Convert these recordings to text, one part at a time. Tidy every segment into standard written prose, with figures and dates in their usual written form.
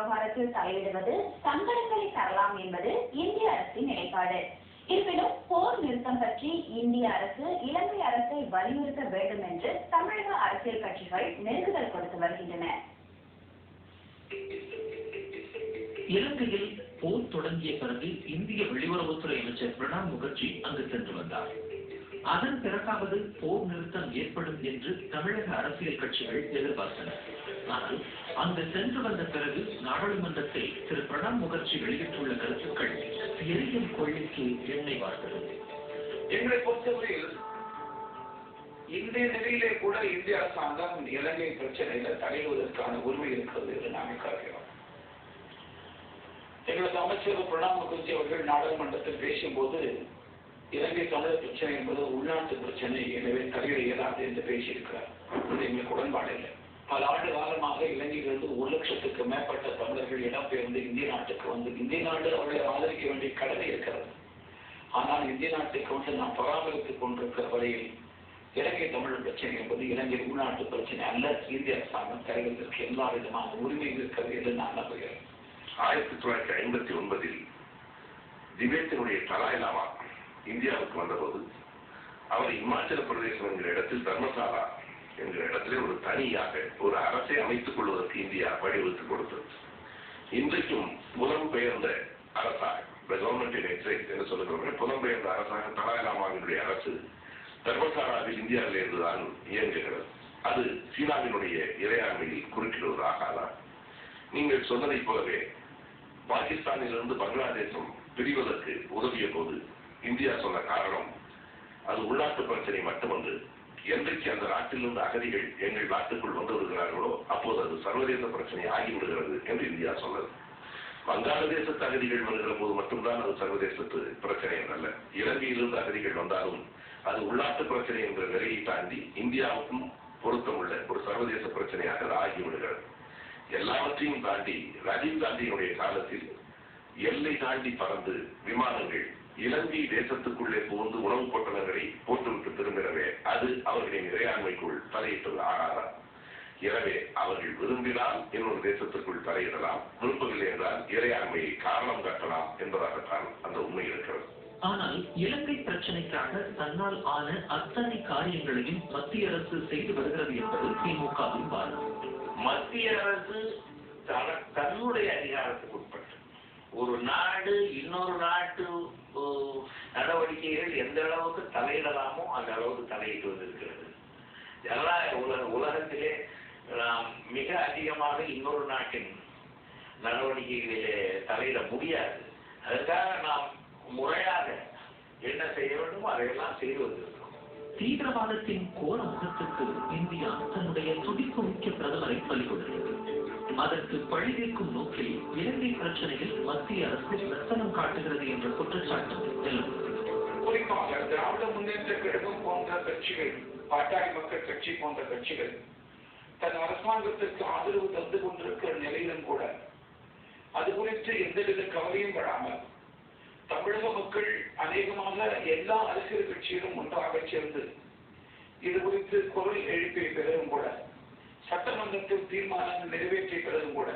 விவகாரத்தில் தலையிடுவது சங்கடங்களை தரலாம் என்பது இந்திய அரசின் நிலைப்பாடு. இருப்பினும் போர் நிறுத்தம் பற்றி இந்திய அரசு இலங்கை அரசை வலியுறுத்த வேண்டும் என்று தமிழக அரசியல் கட்சிகள் நெருக்குதல் கொடுத்து வருகின்றன. இலங்கையில் போர் தொடங்கிய பிறகு இந்திய வெளியுறவுத்துறை அமைச்சர் பிரணாப் முகர்ஜி அங்கு சென்று வந்தார். அதன் பிறகாவது போர் நிறுத்தம் ஏற்படும் என்று தமிழக அரசியல் கட்சிகள் எதிர்பார்த்தன. ஆனால் அங்கு சென்று வந்த பிறகு நாடாளுமன்றத்தில் திரு பிரணாப் முகர்ஜி வெளியிட்டுள்ள கருத்துக்கள் எரியும் கொள்ளைக்கு எண்ணெய் வார்த்தது. எங்களை பொறுத்தவரையில் இந்திய நிலையிலே கூட இந்திய அரசாங்கம் இலங்கை பிரச்சனையில தலையிடுவதற்கான உரிமை இருக்கிறது என்று நாங்கள் கருதுகிறோம். எங்களது அமைச்சர் பிரணாப் முகர்ஜி அவர்கள் நாடாளுமன்றத்தில் பேசும்போது இலங்கை தமிழர் பிரச்சனை என்பது உள்நாட்டு பிரச்சனை, எனவே தலையிட இயலாது என்று பேசியிருக்கிறார். அது எங்களுக்கு உடன்பாடு இல்லை. பல ஆண்டு காலமாக இலங்கையிலிருந்து 1,00,000க்கு மேற்பட்ட தமிழர்கள் இடம்பெயர்ந்து இந்திய நாட்டுக்கு வந்து இந்திய நாடு அவர்களை ஆதரிக்க வேண்டிய கடமை இருக்கிறது. ஆனால் இந்திய நாட்டுக்கு வந்து நாம் பராமரித்துக் கொண்டிருக்கிற வரையில் இலங்கை தமிழர் பிரச்சனை என்பது இலங்கை உள்நாட்டு பிரச்சனை அல்ல. இந்திய அரசாங்கம் தலைவதற்கு எல்லா விதமான உரிமை இருக்கிறது என்று நான் நம்புகிறேன். 1959 திபெத்தினுடைய தலாய் லாமா இந்தியாவுக்கு வந்தபோது அவர் இமாச்சல பிரதேசம் என்கிற இடத்தில் தர்மசாலா என்கிற இடத்திலே ஒரு தனியாக ஒரு அரசை அமைத்துக் கொள்வதற்கு இந்தியா வழிவகுத்துக் கொடுத்தது. இன்றைக்கும் புலம்பெயர்ந்த அரசாக கவர்மெண்ட் இன் எக்ஸைஸ் என்று சொல்லுகிறவர்கள் புலம்பெயர்ந்த அரசாக தலாய் லாமாவினுடைய அரசு தர்மசாலாவில் இந்தியாவில் இருந்துதான் இயங்குகிறது. அது சீனாவினுடைய இறையாண்மையில் குறுக்கிடுவது ஆகாதா? நீங்கள் சொன்னதைப் போலவே பாகிஸ்தானிலிருந்து பங்களாதேசம் பிரிவதற்கு உதவிய போது இந்தியா சொன்ன காரணம் அது உள்நாட்டு பிரச்சனை மட்டுமன்று. என்றைக்கு அந்த நாட்டிலிருந்து அகதிகள் எங்கள் நாட்டுக்குள் வந்து வருகிறார்களோ அப்போது அது சர்வதேச பிரச்சனை ஆகிவிடுகிறது என்று இந்தியா சொன்னது. வங்காளதேசத்து அகதிகள் வருகிற போது மட்டும்தான் அது சர்வதேசத்து பிரச்சனை என்றல்ல. இலங்கையிலிருந்து அகதிகள் வந்தாலும் அது உள்நாட்டு பிரச்சனை என்ற நிலையை தாண்டி இந்தியாவுக்கும் பொருத்தமுள்ள ஒரு சர்வதேச பிரச்சனையாக அது ஆகிவிடுகிறது. எல்லாவற்றையும் தாண்டி ராஜீவ் காந்தியினுடைய காலத்தில் எல்லை தாண்டி பறந்து விமானங்கள் இலங்கை தேசத்துக்குள்ளே புகுந்து உணவுப் பொட்டலங்களை போட்டுவிட்டு திரும்பினவே அது அவர்களின் இறையாண்மைக்குள் தலையிட்டது ஆகாதா? எனவே அவர்கள் விரும்பினால் இன்னொரு தேசத்திற்குள் தலையிடலாம், விரும்பவில்லை என்றால் இறையாண்மையை காரணம் காட்டலாம் என்பதாகத்தான் அந்த உண்மை இருக்கிறது. ஆனால் இலங்கை பிரச்சனைக்காக தன்னால் ஆன அத்தனை காரியங்களையும் மத்திய அரசு செய்து வருகிறது என்பது திமுகவின் வாதம். மத்திய அரசு தன்னுடைய அதிகாரத்துக்கு உட்பட்டு ஒரு நாடு இன்னொரு நாட்டு நடவடிக்கைகள் எந்த அளவுக்கு தலையிடலாமோ அந்த அளவுக்கு தலையிட்டு வந்திருக்கிறது. எல்லா உலகத்திலே நாம் மிக அதிகமாக இன்னொரு நாட்டின் நடவடிக்கைகளிலே தலையிட முடியாது. அதற்காக நாம் முறையாக என்ன செய்ய வேண்டுமோ அதையெல்லாம் செய்து வந்திருக்கிறோம். தீவிரவாதத்தின் கோர முகத்துக்கு இந்தியா தன்னுடைய துடிப்பு மிக்க பிரதமரை பலி கொடுத்தது. அதற்கு பழிதீர்க்கும் நோக்கில் இலங்கை பிரச்சனையில் மத்திய அரசு மெத்தனம் காட்டுகிறது என்ற குற்றச்சாட்டு நிலவுகிறது. குறிப்பாக திராவிட முன்னேற்ற கழகம் போன்ற கட்சிகள், பாட்டாளி மக்கள் கட்சி போன்ற கட்சிகள் தன் அரசாங்கத்திற்கு ஆதரவு தந்து கொண்டிருக்கிற நிலையிலும் கூட அது குறித்து எந்தவித கவலையும் படாமல் தமிழக மக்கள் அநேகமாக எல்லா அரசியல் கட்சியிலும் ஒன்றாக சேர்ந்து இது குறித்து குரல் எழுப்பிய பிறகும் கூட சட்டமன்றத்தில் தீர்மானங்கள் நிறைவேற்றிய பிறகும் கூட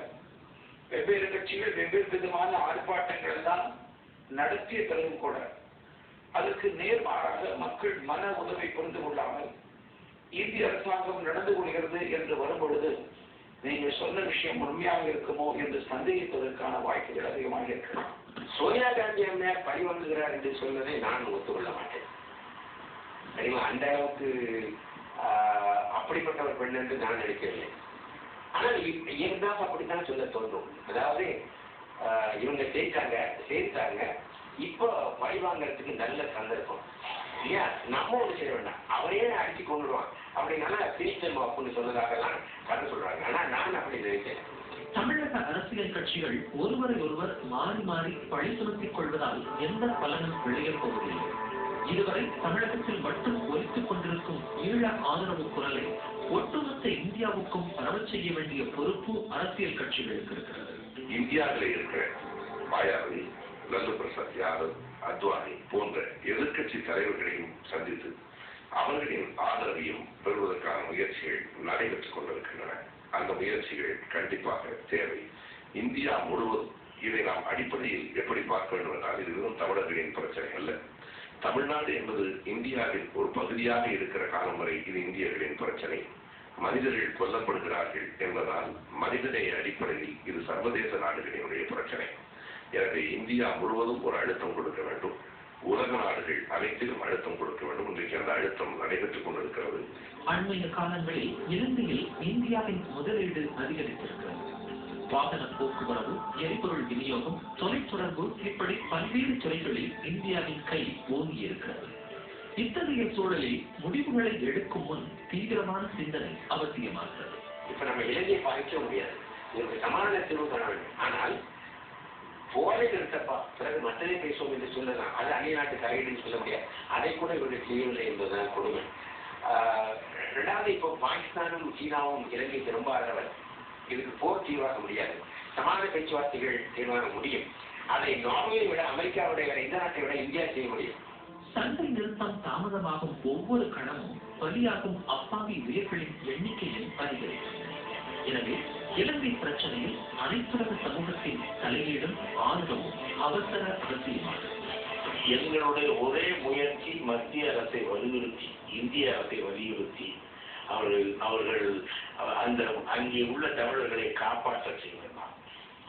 வெவ்வேறு கட்சிகள் வெவ்வேறு விதமான ஆர்ப்பாட்டங்கள் எல்லாம் நடத்திய பிறகும் கூட அதற்கு நேர்மாறாக மக்கள் மன உதவி புரிந்து கொள்ளாமல் இந்திய அரசாங்கம் நடந்து கொள்கிறது என்று வரும்பொழுது நீங்கள் சொன்ன விஷயம் உண்மையாக இருக்குமோ என்று சந்தேகிப்பதற்கான வாய்ப்புகள் அதிகமாக இருக்கலாம். சோனியா காந்தி அம்மையார் பழி வாங்குகிறார் என்று சொல்வதை நான் ஒத்துக்கொள்ள மாட்டேன். அந்த அளவுக்கு அப்படிப்பட்ட ஒரு பெண் என்று நான் நினைக்கவில்லை. ஆனால் இயல்பாக அப்படித்தான் சொல்ல தோன்றும். அதாவது இவங்க சேர்த்தாங்க, இப்போ பழி வாங்கறதுக்கு நல்ல சந்தர்ப்பம் இல்லையா? நம்ம ஒண்ணு செய்ய வேண்டாம், அவரையே அடிச்சு கொண்டுடுவான் அப்படின்னா பிரித்தம் அப்படின்னு சொன்னதாகலாம் கதை சொல்றாங்க. ஆனா நான் அப்படி நினைக்கிறேன். தமிழக அரசியல் கட்சிகள் ஒருவரை ஒருவர் மாறி மாறி பழி சுமத்திக் கொள்வதால் எந்த பலனும் விளையப் போவதில்லை. இதுவரை தமிழகத்தில் மட்டும் ஒலித்துக் கொண்டிருக்கும் ஈழ ஆதரவு குரலை ஒட்டுமொத்த இந்தியாவுக்கும் பரவச் செய்ய வேண்டிய பொறுப்பு அரசியல் கட்சிகளுக்கு இருக்கிறது. இந்தியாவிலே இருக்கிற மாயாவதி, லல்லு பிரசாத் யாதவ், அத்வானி போன்ற எதிர்கட்சி தலைவர்களையும் சந்தித்து அவர்களின் ஆதரவையும் பெறுவதற்கான முயற்சிகள் நடைபெற்றுக் கொண்டிருக்கின்றன. அந்த முயற்சிகள் கண்டிப்பாக தேவை. இந்தியா முழுவதும் இதை நாம் அடிப்படையில் எப்படி பார்க்க வேண்டும் என்றால் இது வெறும் தமிழர்களின் பிரச்சனை அல்ல. தமிழ்நாடு என்பது இந்தியாவின் ஒரு பகுதியாக இருக்கிற காலம் வரை இது இந்தியர்களின் பிரச்சனை. மனிதர்கள் கொல்லப்படுகிறார்கள் என்பதால் மனிதநேய அடிப்படையில் இது சர்வதேச நாடுகளினுடைய பிரச்சனை. எனவே இந்தியா முழுவதும் ஒரு அழுத்தம் கொடுக்க வேண்டும். உலக நாடுகள் அனைத்திலும் அழுத்தம் கொடுக்க வேண்டும். இன்றைக்கு அந்த அழுத்தம் நடைபெற்றுக் கொண்டிருக்கிறது. அண்மைய காலங்களில் இலங்கையில் இந்தியாவின் முதலீடு அதிகரித்திருக்கிறது. வாகன போக்குவரத்து, எரிபொருள் விநியோகம், தொலைத்தொடர்பு இப்படி பல்வேறு துறைகளில் இந்தியாவின் கை ஓங்கி இருக்கிறது. இத்தகைய சூழலில் முடிவுகளை எடுக்கும் முன் தீவிரமான சிந்தனை அவசியமாகிறது. இப்ப நம்ம இலங்கையை பாதிக்க முடியாது, இதற்கு சமாதான தீர்வு காண வேண்டும். ஆனால் போரை நிறுத்தப்பா பிறகு மற்றதை பேசுவோம் என்று சொல்லலாம். அது அந்நிய நாட்டு தலையீடுன்னு சொல்ல முடியாது. அதை கூட இவர்கள் செய்யவில்லை என்பதுதான் கொடுமை. இரண்டாவது, இப்போ பாகிஸ்தானும் சீனாவும் இலங்கைக்கு ரொம்ப ஆதரவர். இதுக்கு போர் தீர்வாக முடியாது. சமாதான பேச்சுவார்த்தைகள் தீர்வாக முடியும். அதை நார்வேயை விட, அமெரிக்காவை விட, எந்த நாட்டை விட இந்தியா செய்ய முடியும். சண்டை நிறுத்தம் தாமதமாகும் ஒவ்வொரு கணமும் பலியாகும் அப்பாவி உயிர்களின் எண்ணிக்கையும் அதிகரிக்கும். எனவே இலங்கை பிரச்சனையில் அனைத்துலக சமூகத்தின் தலையீடும் ஆதரவும் அவசர அவசியமாகும். எங்களுடைய ஒரே முயற்சி மத்திய அரசை வலியுறுத்தி, இந்திய அரசை வலியுறுத்தி அவர்கள் அந்த அங்கே உள்ள தமிழர்களை காப்பாற்ற செய்வதுதான்.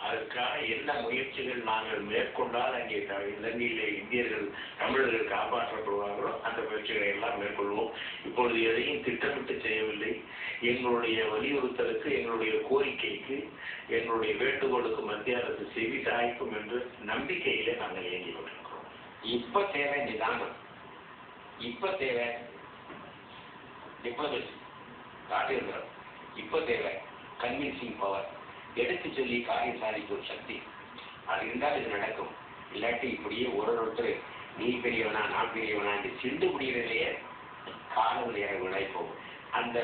அதற்காக என்ன முயற்சிகள் நாங்கள் மேற்கொண்டால் அங்கே இலங்கையிலே இந்தியர்கள் தமிழர்கள் காப்பாற்றப்படுவார்களோ அந்த முயற்சிகளை எல்லாம் மேற்கொள்வோம். இப்பொழுது எதையும் திட்டமிட்டு செய்யவில்லை. எங்களுடைய வலியுறுத்தலுக்கு, எங்களுடைய கோரிக்கைக்கு, எங்களுடைய வேண்டுகோளுக்கு மத்திய அரசு செவி சாய்க்கும் என்ற நம்பிக்கையிலே நாங்கள் இயங்கிக் கொண்டிருக்கிறோம். இப்ப தேவை நிதானம், இப்ப தேவை டிப்ளமசி, காட்டியிருக்கிறோம். இப்ப தேவை கன்வின்சிங் பவர், எடுத்து சொல்லி காரியம் சாதிக்கும் சக்தி. அது இருந்தால் இது நடக்கும். இல்லாட்டி இப்படியே ஒருத்தர் நீ பெரியவனா நான் பெரியவனா என்று சிந்து முடிகிறதிலேயே காலம் நேரம் விளைப்போம். அந்த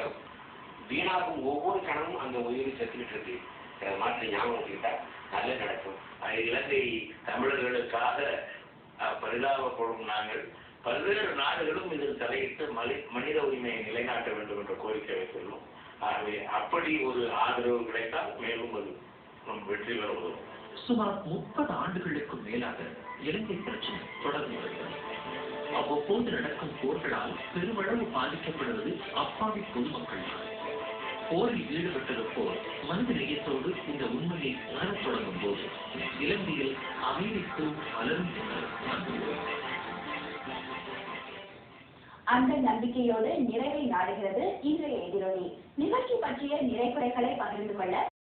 வீணாகும் ஒவ்வொரு கணமும் அந்த உயிர் செத்துக்கிட்டு இருக்கு. இதை மாற்றி ஞாபகம் வச்சுக்கிட்டா நல்ல நடக்கும். இலங்கை தமிழர்களுக்காக பரிதாபப்படும் நாங்கள் பல்வேறு நாடுகளும் இதில் தலையிட்டு மனித உரிமையை நிலைநாட்ட வேண்டும் என்ற கோரிக்கை வைத்துள்ளோம். ஆகவே அப்படி ஒரு ஆதரவு கிடைத்தால் மேலும் அது நம் வெற்றி பெற உதவும். சுமார் 30 ஆண்டுகளுக்கு மேலாக இலங்கை பிரச்சனை தொடர்ந்து வருகிறது. அவ்வப்போது நடக்கும் போர்களால் பெருமளவு பாதிக்கப்படுவது அப்பாவி பொதுமக்கள் தான். போரில் ஈடுபட்டது போல் மனித நேயத்தோடு இந்த உண்மையை உணரத் தொடங்கும் போது இலங்கையில் அமைதிக்கு மலரும் அந்த நம்பிக்கையோடு நிறைவை நாடுகிறது இன்றைய எதிரொலி நிகழ்ச்சி பற்றிய நிறைகுறைகளை பகிர்ந்து கொள்ள